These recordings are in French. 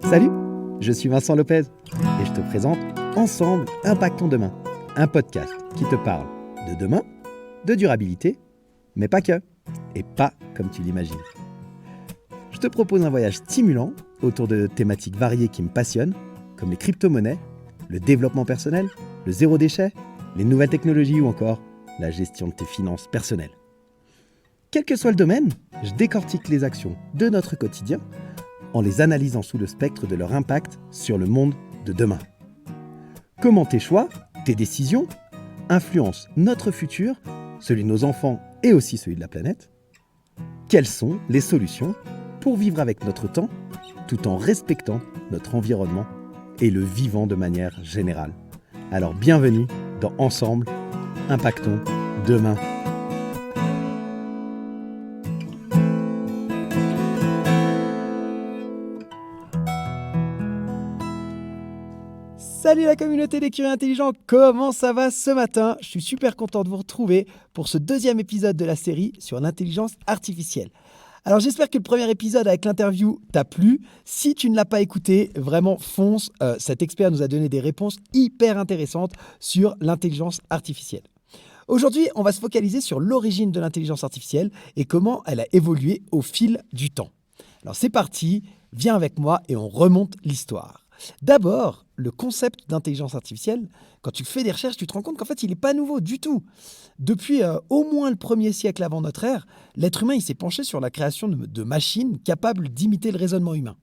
Salut, je suis Vincent Lopez et je te présente Ensemble, Impactons Demain, un podcast qui te parle de demain, de durabilité, mais pas que, et pas comme tu l'imagines. Je te propose un voyage stimulant autour de thématiques variées qui me passionnent, comme les crypto-monnaies, le développement personnel, le zéro déchet, les nouvelles technologies ou encore la gestion de tes finances personnelles. Quel que soit le domaine, je décortique les actions de notre quotidien en les analysant sous le spectre de leur impact sur le monde de demain. Comment tes choix, tes décisions, influencent notre futur, celui de nos enfants et aussi celui de la planète? Quelles sont les solutions pour vivre avec notre temps, tout en respectant notre environnement et le vivant de manière générale? Alors bienvenue dans Ensemble, Impactons Demain. Salut la communauté des curieux intelligents, comment ça va ce matin? Je suis super content de vous retrouver pour ce deuxième épisode de la série sur l'intelligence artificielle. Alors j'espère que le premier épisode avec l'interview t'a plu. Si tu ne l'as pas écouté, vraiment fonce. Cet expert nous a donné des réponses hyper intéressantes sur l'intelligence artificielle. Aujourd'hui, on va se focaliser sur l'origine de l'intelligence artificielle et comment elle a évolué au fil du temps. Alors c'est parti, viens avec moi et on remonte l'histoire. D'abord, le concept d'intelligence artificielle, quand tu fais des recherches, tu te rends compte qu'en fait, il n'est pas nouveau du tout. Depuis au moins le 1er siècle avant notre ère, l'être humain il s'est penché sur la création de machines capables d'imiter le raisonnement humain.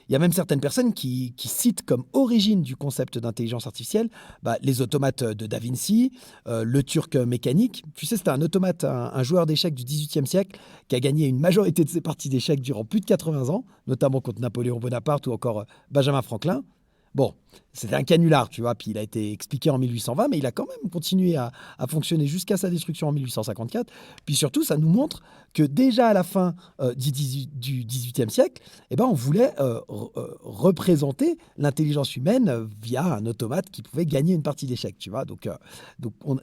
Il y a même certaines personnes qui citent comme origine du concept d'intelligence artificielle les automates de Da Vinci, le turc mécanique. Tu sais, c'était un automate, un joueur d'échecs du XVIIIe siècle qui a gagné une majorité de ses parties d'échecs durant plus de 80 ans, notamment contre Napoléon Bonaparte ou encore Benjamin Franklin. Bon, c'était un canular, tu vois, puis il a été expliqué en 1820, mais il a quand même continué à fonctionner jusqu'à sa destruction en 1854. Puis surtout, ça nous montre que déjà à la fin du XVIIIe siècle, on voulait représenter l'intelligence humaine via un automate qui pouvait gagner une partie d'échecs, tu vois. Donc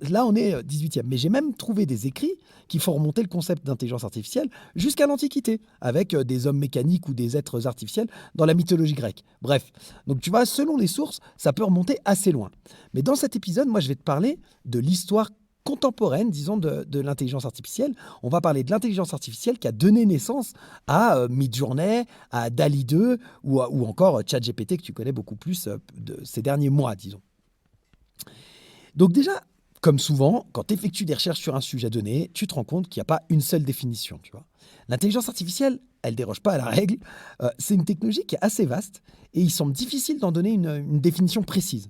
là, on est 18e. Mais j'ai même trouvé des écrits qui font remonter le concept d'intelligence artificielle jusqu'à l'Antiquité, avec des hommes mécaniques ou des êtres artificiels dans la mythologie grecque. Bref, donc tu vois, selon les sources, ça peut remonter assez loin. Mais dans cet épisode, moi, je vais te parler de l'histoire contemporaine, disons, de l'intelligence artificielle. On va parler de l'intelligence artificielle qui a donné naissance à Midjourney, à DALL-E 2 ou encore ChatGPT que tu connais beaucoup plus de ces derniers mois, disons. Donc déjà, comme souvent, quand tu effectues des recherches sur un sujet donné, tu te rends compte qu'il n'y a pas une seule définition, tu vois. L'intelligence artificielle, elle ne déroge pas à la règle. C'est une technologie qui est assez vaste et il semble difficile d'en donner une définition précise.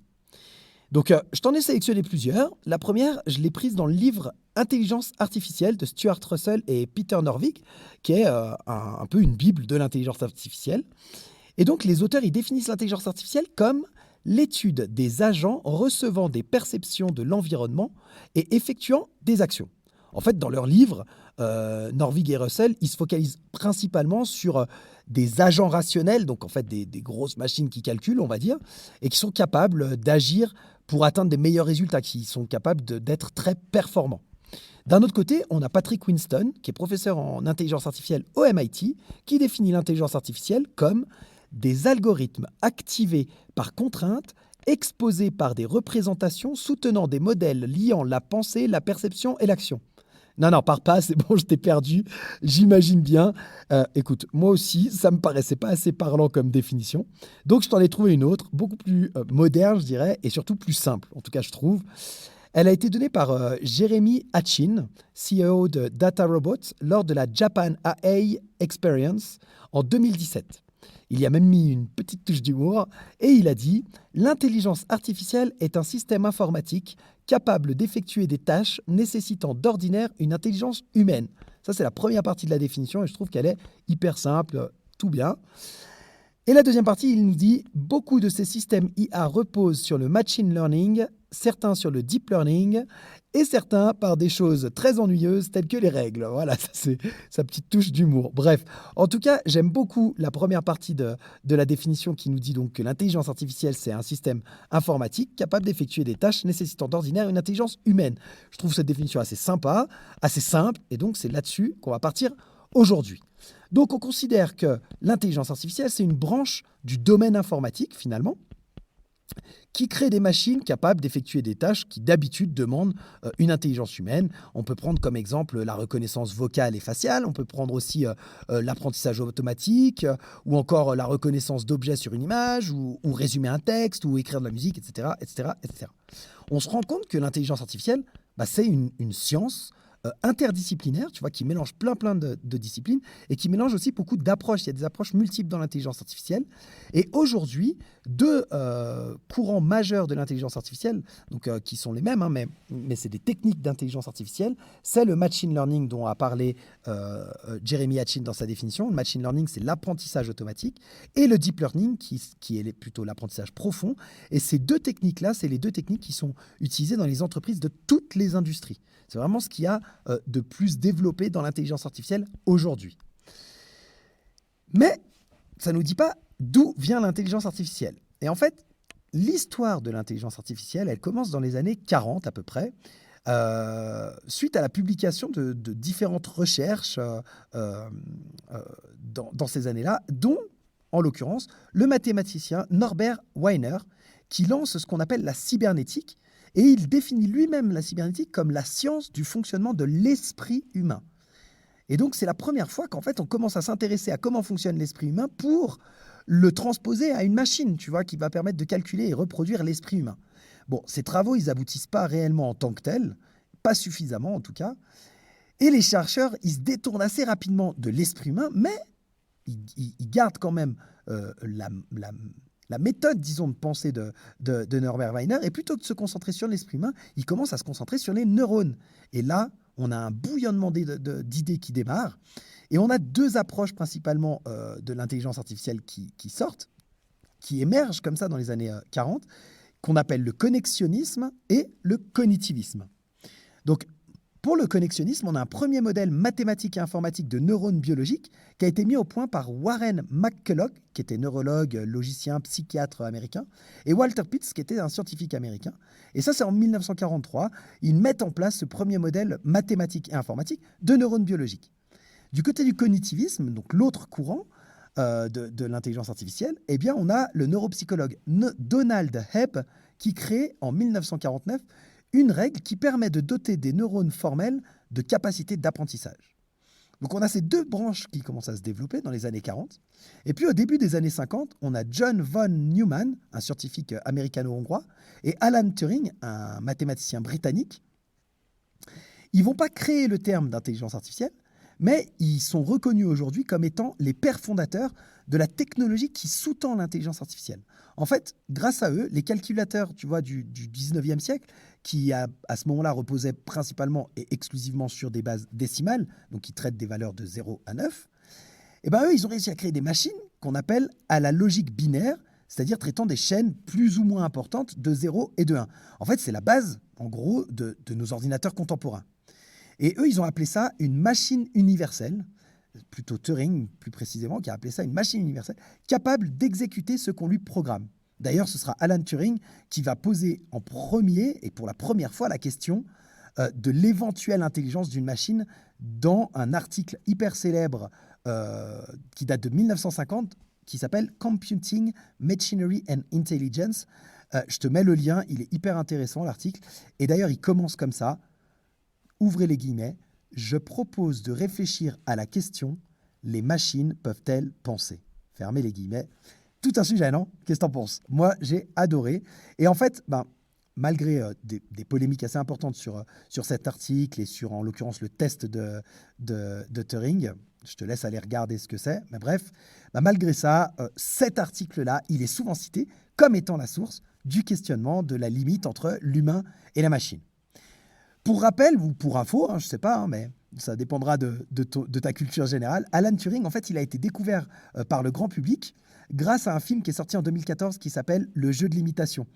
Donc, je t'en ai sélectionné plusieurs. La première, je l'ai prise dans le livre Intelligence artificielle de Stuart Russell et Peter Norvig, qui est un peu une bible de l'intelligence artificielle. Et donc, les auteurs, ils définissent l'intelligence artificielle comme l'étude des agents recevant des perceptions de l'environnement et effectuant des actions. En fait, dans leur livre, Norvig et Russell, ils se focalisent principalement sur des agents rationnels, donc en fait des grosses machines qui calculent, on va dire, et qui sont capables d'agir pour atteindre des meilleurs résultats, qui sont capables d'être très performants. D'un autre côté, on a Patrick Winston, qui est professeur en intelligence artificielle au MIT, qui définit l'intelligence artificielle comme des algorithmes activés par contrainte, exposés par des représentations soutenant des modèles liant la pensée, la perception et l'action. Non, pars pas, c'est bon, je t'ai perdu, j'imagine bien. Écoute, moi aussi, ça me paraissait pas assez parlant comme définition. Donc, je t'en ai trouvé une autre, beaucoup plus moderne, je dirais, et surtout plus simple, en tout cas, je trouve. Elle a été donnée par Jeremy Hatchin, CEO de DataRobot, lors de la Japan AI Experience en 2017. Il y a même mis une petite touche d'humour et il a dit « L'intelligence artificielle est un système informatique capable d'effectuer des tâches nécessitant d'ordinaire une intelligence humaine. » Ça, c'est la première partie de la définition et je trouve qu'elle est hyper simple, tout bien. Et la deuxième partie, il nous dit « Beaucoup de ces systèmes IA reposent sur le machine learning, certains sur le deep learning et certains par des choses très ennuyeuses telles que les règles. » Voilà, ça, c'est sa petite touche d'humour. Bref, en tout cas, j'aime beaucoup la première partie de la définition qui nous dit donc que l'intelligence artificielle, c'est un système informatique capable d'effectuer des tâches nécessitant d'ordinaire une intelligence humaine. Je trouve cette définition assez sympa, assez simple, et donc c'est là-dessus qu'on va partir aujourd'hui. Donc on considère que l'intelligence artificielle, c'est une branche du domaine informatique finalement, qui crée des machines capables d'effectuer des tâches qui d'habitude demandent une intelligence humaine. On peut prendre comme exemple la reconnaissance vocale et faciale, on peut prendre aussi l'apprentissage automatique, ou encore la reconnaissance d'objets sur une image, ou résumer un texte, ou écrire de la musique, etc. etc., etc. On se rend compte que l'intelligence artificielle, c'est une science interdisciplinaire, tu vois, qui mélange plein de disciplines et qui mélange aussi beaucoup d'approches. Il y a des approches multiples dans l'intelligence artificielle. Et aujourd'hui, deux courants majeurs de l'intelligence artificielle, donc, qui sont les mêmes, hein, mais c'est des techniques d'intelligence artificielle. C'est le machine learning dont a parlé Jeremy Hatchin dans sa définition. Le machine learning, c'est l'apprentissage automatique. Et le deep learning, qui est plutôt l'apprentissage profond. Et ces deux techniques-là, c'est les deux techniques qui sont utilisées dans les entreprises de toutes les industries. C'est vraiment ce qu'il y a de plus développé dans l'intelligence artificielle aujourd'hui. Mais ça ne nous dit pas d'où vient l'intelligence artificielle. Et en fait, l'histoire de l'intelligence artificielle, elle commence dans les années 40 à peu près, suite à la publication de différentes recherches dans ces années-là, dont, en l'occurrence, le mathématicien Norbert Wiener, qui lance ce qu'on appelle la cybernétique. Et il définit lui-même la cybernétique comme la science du fonctionnement de l'esprit humain. Et donc, c'est la première fois qu'en fait, on commence à s'intéresser à comment fonctionne l'esprit humain pour le transposer à une machine, tu vois, qui va permettre de calculer et reproduire l'esprit humain. Bon, ces travaux, ils n'aboutissent pas réellement en tant que tels, pas suffisamment en tout cas. Et les chercheurs, ils se détournent assez rapidement de l'esprit humain, mais ils gardent quand même la méthode, disons, de pensée de Norbert Wiener, et plutôt que de se concentrer sur l'esprit humain, il commence à se concentrer sur les neurones. Et là, on a un bouillonnement d'idées qui démarre, et on a deux approches principalement de l'intelligence artificielle qui sortent, qui émergent comme ça dans les années 40, qu'on appelle le connexionnisme et le cognitivisme. Donc, pour le connexionnisme, on a un premier modèle mathématique et informatique de neurones biologiques qui a été mis au point par Warren McCulloch, qui était neurologue, logicien, psychiatre américain, et Walter Pitts, qui était un scientifique américain. Et ça, c'est en 1943. Ils mettent en place ce premier modèle mathématique et informatique de neurones biologiques. Du côté du cognitivisme, donc l'autre courant de l'intelligence artificielle, eh bien, on a le neuropsychologue Donald Hebb qui crée en 1949 une règle qui permet de doter des neurones formels de capacités d'apprentissage. Donc on a ces deux branches qui commencent à se développer dans les années 40. Et puis au début des années 50, on a John von Neumann, un scientifique américano-hongrois, et Alan Turing, un mathématicien britannique. Ils ne vont pas créer le terme d'intelligence artificielle, mais ils sont reconnus aujourd'hui comme étant les pères fondateurs de la technologie qui sous-tend l'intelligence artificielle. En fait, grâce à eux, les calculateurs, tu vois, du 19e siècle, qui à ce moment-là reposaient principalement et exclusivement sur des bases décimales, donc qui traitent des valeurs de 0 à 9, et ben eux, ils ont réussi à créer des machines qu'on appelle à la logique binaire, c'est-à-dire traitant des chaînes plus ou moins importantes de 0 et de 1. En fait, c'est la base, en gros, de nos ordinateurs contemporains. Et eux, ils ont appelé ça une machine universelle, plutôt Turing plus précisément, qui a appelé ça une machine universelle, capable d'exécuter ce qu'on lui programme. D'ailleurs, ce sera Alan Turing qui va poser en premier, et pour la première fois, la question de l'éventuelle intelligence d'une machine dans un article hyper célèbre qui date de 1950, qui s'appelle « Computing, Machinery and Intelligence ». Je te mets le lien, il est hyper intéressant, l'article. Et d'ailleurs, il commence comme ça. Ouvrez les guillemets. « Je propose de réfléchir à la question « Les machines peuvent-elles penser ?» Fermez les guillemets. Tout un sujet, non? Qu'est-ce que t'en penses? Moi, j'ai adoré. Et en fait, malgré des polémiques assez importantes sur cet article et sur, en l'occurrence, le test de Turing, je te laisse aller regarder ce que c'est. Mais bref, malgré ça, cet article-là, il est souvent cité comme étant la source du questionnement de la limite entre l'humain et la machine. Pour rappel, ou pour info, je ne sais pas, mais ça dépendra de ta culture générale, Alan Turing, en fait, il a été découvert par le grand public grâce à un film qui est sorti en 2014 qui s'appelle « Le jeu de l'imitation ».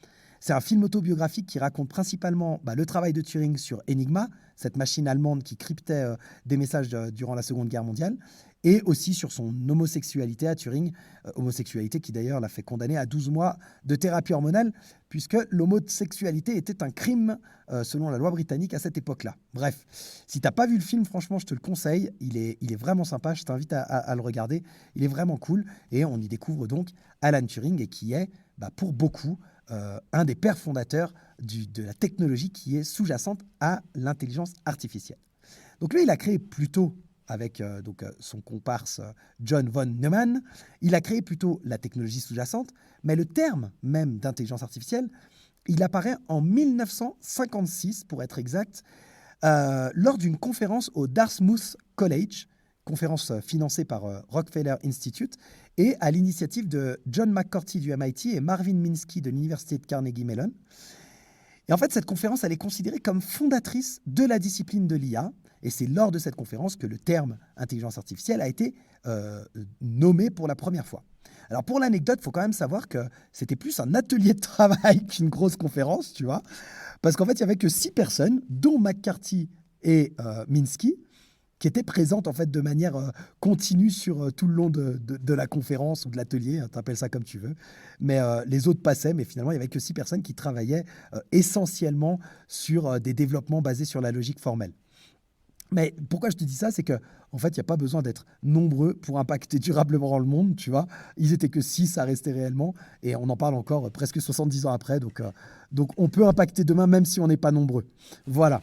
C'est un film autobiographique qui raconte principalement le travail de Turing sur Enigma, cette machine allemande qui cryptait des messages durant la Seconde Guerre mondiale, et aussi sur son homosexualité à Turing, homosexualité qui d'ailleurs l'a fait condamner à 12 mois de thérapie hormonale, puisque l'homosexualité était un crime selon la loi britannique à cette époque-là. Bref, si tu n'as pas vu le film, franchement, je te le conseille, il est vraiment sympa, je t'invite à le regarder, il est vraiment cool, et on y découvre donc Alan Turing, et qui est, pour beaucoup, un des pères fondateurs de la technologie qui est sous-jacente à l'intelligence artificielle. Donc lui, il a créé plutôt, avec son comparse John von Neumann, il a créé plutôt la technologie sous-jacente, mais le terme même d'intelligence artificielle, il apparaît en 1956, pour être exact, lors d'une conférence au Dartmouth College, conférence financée par Rockefeller Institute, et à l'initiative de John McCarthy du MIT et Marvin Minsky de l'université de Carnegie Mellon. Et en fait, cette conférence, elle est considérée comme fondatrice de la discipline de l'IA. Et c'est lors de cette conférence que le terme intelligence artificielle a été nommé pour la première fois. Alors pour l'anecdote, il faut quand même savoir que c'était plus un atelier de travail qu'une grosse conférence, tu vois. Parce qu'en fait, il n'y avait que 6 personnes, dont McCarthy et Minsky, qui étaient présentes en fait de manière continue sur tout le long de la conférence ou de l'atelier, tu appelles ça comme tu veux. Mais les autres passaient, mais finalement, il n'y avait que 6 personnes qui travaillaient essentiellement sur des développements basés sur la logique formelle. Mais pourquoi je te dis ça, c'est qu'en fait, il n'y a pas besoin d'être nombreux pour impacter durablement le monde, tu vois. Ils étaient que 6 à rester réellement, et on en parle encore presque 70 ans après, donc on peut impacter demain même si on n'est pas nombreux. Voilà.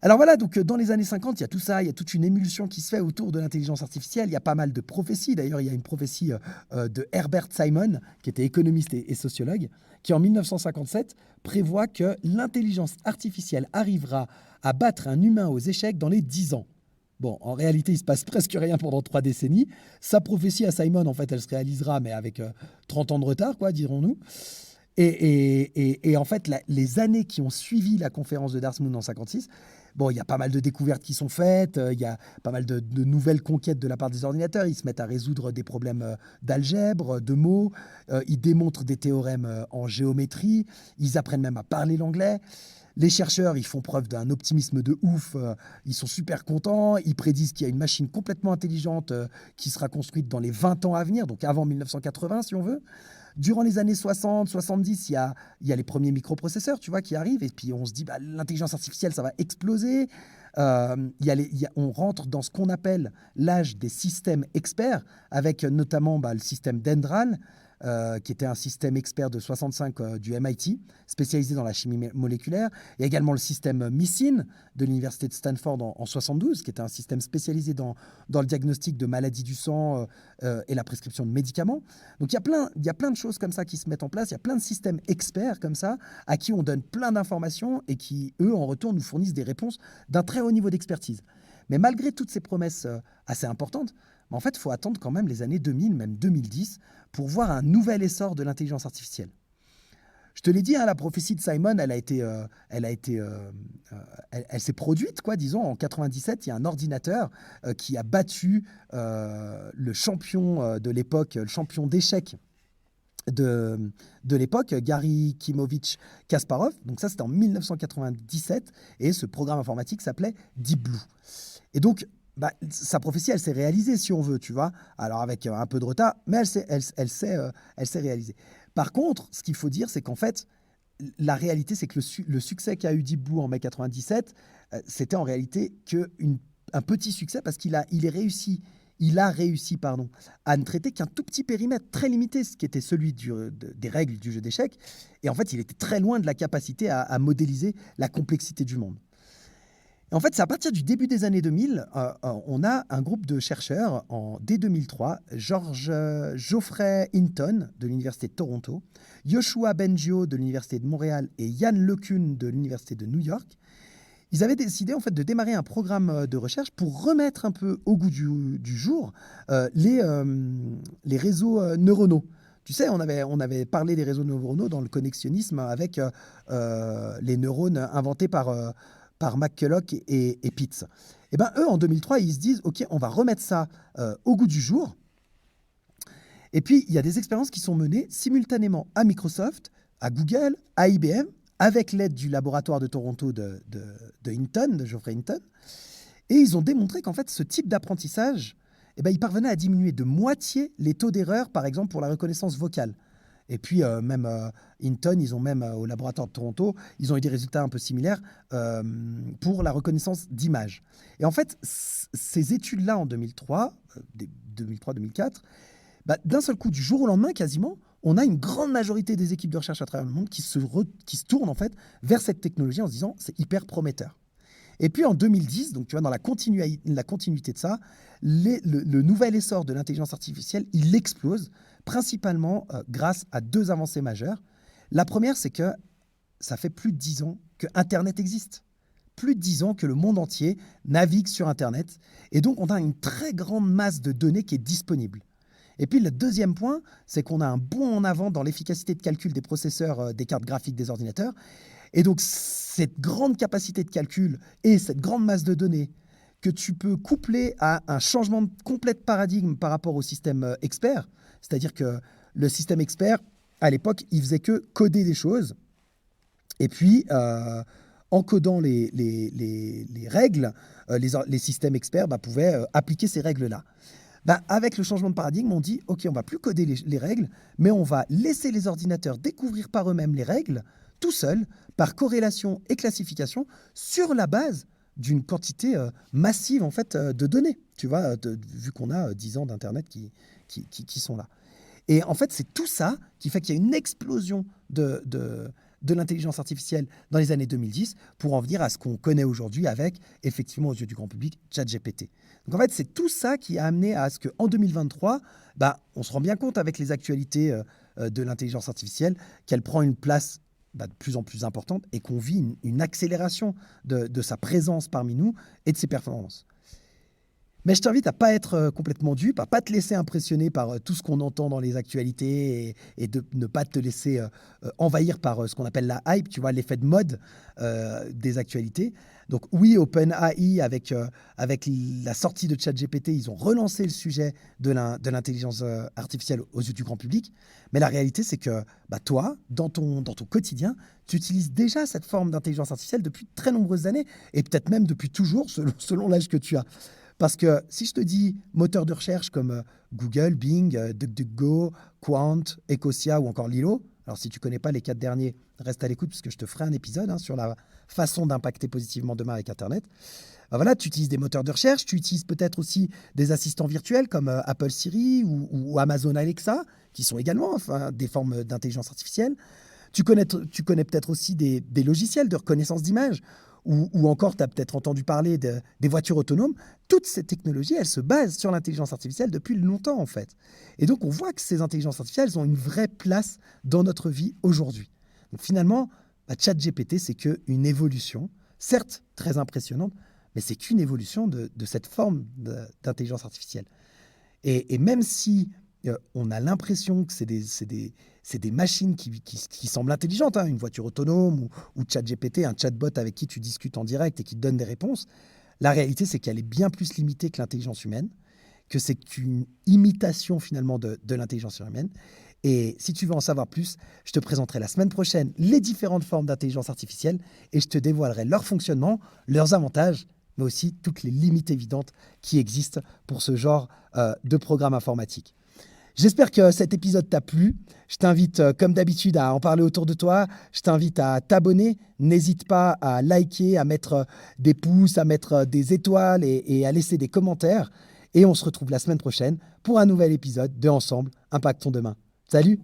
Alors voilà, donc dans les années 50, il y a tout ça, il y a toute une émulsion qui se fait autour de l'intelligence artificielle. Il y a pas mal de prophéties. D'ailleurs, il y a une prophétie de Herbert Simon, qui était économiste et sociologue, qui en 1957 prévoit que l'intelligence artificielle arrivera à battre un humain aux échecs dans les 10 ans. Bon, en réalité, il se passe presque rien pendant 3 décennies. Sa prophétie à Simon, en fait, elle se réalisera, mais avec 30 ans de retard, quoi, dirons-nous. Et en fait, les années qui ont suivi la conférence de Dartmouth en 1956, bon, il y a pas mal de découvertes qui sont faites, il y a pas mal de nouvelles conquêtes de la part des ordinateurs. Ils se mettent à résoudre des problèmes d'algèbre, de mots, ils démontrent des théorèmes en géométrie, ils apprennent même à parler l'anglais. Les chercheurs, ils font preuve d'un optimisme de ouf, ils sont super contents, ils prédisent qu'il y a une machine complètement intelligente qui sera construite dans les 20 ans à venir, donc avant 1980 si on veut. Durant les années 60, 70, il y a les premiers microprocesseurs, tu vois, qui arrivent, et puis on se dit, l'intelligence artificielle, ça va exploser. On rentre dans ce qu'on appelle l'âge des systèmes experts, avec notamment le système Dendral, qui était un système expert de 65 du MIT, spécialisé dans la chimie moléculaire. Il y a également le système MISIN de l'université de Stanford en 72, qui était un système spécialisé dans le diagnostic de maladies du sang et la prescription de médicaments. Donc il y a plein de choses comme ça qui se mettent en place. Il y a plein de systèmes experts comme ça, à qui on donne plein d'informations et qui, eux, en retour, nous fournissent des réponses d'un très haut niveau d'expertise. Mais malgré toutes ces promesses assez importantes, en fait, il faut attendre quand même les années 2000, même 2010, pour voir un nouvel essor de l'intelligence artificielle. Je te l'ai dit, la prophétie de Simon, elle s'est produite, quoi, disons. En 97, il y a un ordinateur qui a battu le champion de l'époque, le champion d'échecs de l'époque, Garry Kimovich Kasparov. Donc ça, c'était en 1997, et ce programme informatique s'appelait Deep Blue. Et donc, sa prophétie, elle s'est réalisée, si on veut, tu vois. Alors, avec un peu de retard, mais elle s'est réalisée. Par contre, ce qu'il faut dire, c'est qu'en fait, la réalité, c'est que le succès qu'a eu Deep Blue en mai 97, c'était en réalité un petit succès, parce qu'il a réussi à ne traiter qu'un tout petit périmètre très limité, ce qui était celui des règles du jeu d'échecs. Et en fait, il était très loin de la capacité à modéliser la complexité du monde. Et en fait, c'est à partir du début des années 2000, on a un groupe de chercheurs, dès 2003, Geoffrey Hinton de l'Université de Toronto, Yoshua Bengio de l'Université de Montréal et Yann LeCun de l'Université de New York. Ils avaient décidé en fait de démarrer un programme de recherche pour remettre un peu au goût du jour les réseaux neuronaux. Tu sais, on avait parlé des réseaux neuronaux dans le connexionnisme avec les neurones inventés par McCulloch et Pitts. Et eux, en 2003, ils se disent, OK, on va remettre ça au goût du jour. Et puis, il y a des expériences qui sont menées simultanément à Microsoft, à Google, à IBM, avec l'aide du laboratoire de Toronto de Hinton, de Geoffrey Hinton. Et ils ont démontré qu'en fait, ce type d'apprentissage, il parvenait à diminuer de moitié les taux d'erreur, par exemple, pour la reconnaissance vocale. Et puis, Hinton, ils ont même, au laboratoire de Toronto, ils ont eu des résultats un peu similaires pour la reconnaissance d'images. Et en fait, ces études-là en 2003, 2003-2004, d'un seul coup, du jour au lendemain, quasiment, on a une grande majorité des équipes de recherche à travers le monde qui se tournent en fait vers cette technologie en se disant c'est hyper prometteur. Et puis en 2010, donc tu vois, dans la continuité de ça, le nouvel essor de l'intelligence artificielle, il explose, principalement grâce à deux avancées majeures. La première, c'est que ça fait plus de 10 ans que Internet existe. Plus de 10 ans que le monde entier navigue sur Internet. Et donc, on a une très grande masse de données qui est disponible. Et puis, le deuxième point, c'est qu'on a un bond en avant dans l'efficacité de calcul des processeurs des cartes graphiques des ordinateurs. Et donc, cette grande capacité de calcul et cette grande masse de données que tu peux coupler à un changement complet de paradigme par rapport au système expert, c'est-à-dire que le système expert, à l'époque, il faisait que coder des choses. Et puis, en codant les règles, les systèmes experts pouvaient appliquer ces règles-là. Avec le changement de paradigme, on dit, OK, on ne va plus coder les règles, mais on va laisser les ordinateurs découvrir par eux-mêmes les règles, tout seuls, par corrélation et classification, sur la base d'une quantité massive en fait, de données, tu vois, vu qu'on a 10 ans d'Internet qui sont là. Et en fait, c'est tout ça qui fait qu'il y a une explosion de l'intelligence artificielle dans les années 2010 pour en venir à ce qu'on connaît aujourd'hui avec, effectivement, aux yeux du grand public, ChatGPT. Donc en fait, c'est tout ça qui a amené à ce qu'en 2023, on se rend bien compte avec les actualités de l'intelligence artificielle qu'elle prend une place de plus en plus importante et qu'on vit une accélération de sa présence parmi nous et de ses performances. Mais je t'invite à ne pas être complètement dupe, à ne pas te laisser impressionner par tout ce qu'on entend dans les actualités et de ne pas te laisser envahir par ce qu'on appelle la hype, tu vois, l'effet de mode des actualités. Donc oui, OpenAI, avec la sortie de ChatGPT, ils ont relancé le sujet de l'intelligence artificielle aux yeux du grand public. Mais la réalité, c'est que toi, dans ton quotidien, tu utilises déjà cette forme d'intelligence artificielle depuis de très nombreuses années, et peut-être même depuis toujours, selon l'âge que tu as. Parce que si je te dis moteur de recherche comme Google, Bing, DuckDuckGo, Quant, Ecosia ou encore Lilo, alors si tu ne connais pas les 4 derniers, reste à l'écoute puisque je te ferai un épisode sur la façon d'impacter positivement demain avec Internet. Voilà, tu utilises des moteurs de recherche, tu utilises peut-être aussi des assistants virtuels comme Apple Siri ou Amazon Alexa, qui sont également des formes d'intelligence artificielle. Tu connais peut-être aussi des logiciels de reconnaissance d'images, ou encore, tu as peut-être entendu parler des voitures autonomes. Toutes ces technologies, elles se basent sur l'intelligence artificielle depuis longtemps, en fait. Et donc, on voit que ces intelligences artificielles elles ont une vraie place dans notre vie aujourd'hui. Donc, finalement, ChatGPT, c'est qu'une évolution, certes très impressionnante, mais c'est qu'une évolution de cette forme d'intelligence artificielle. Et même si on a l'impression que c'est des machines qui semblent intelligentes, une voiture autonome ou ChatGPT, un chatbot avec qui tu discutes en direct et qui te donne des réponses. La réalité, c'est qu'elle est bien plus limitée que l'intelligence humaine, que c'est qu'une imitation finalement de l'intelligence humaine. Et si tu veux en savoir plus, je te présenterai la semaine prochaine les différentes formes d'intelligence artificielle et je te dévoilerai leur fonctionnement, leurs avantages, mais aussi toutes les limites évidentes qui existent pour ce genre de programme informatique. J'espère que cet épisode t'a plu. Je t'invite, comme d'habitude, à en parler autour de toi. Je t'invite à t'abonner. N'hésite pas à liker, à mettre des pouces, à mettre des étoiles et à laisser des commentaires. Et on se retrouve la semaine prochaine pour un nouvel épisode de Ensemble, Impactons demain. Salut!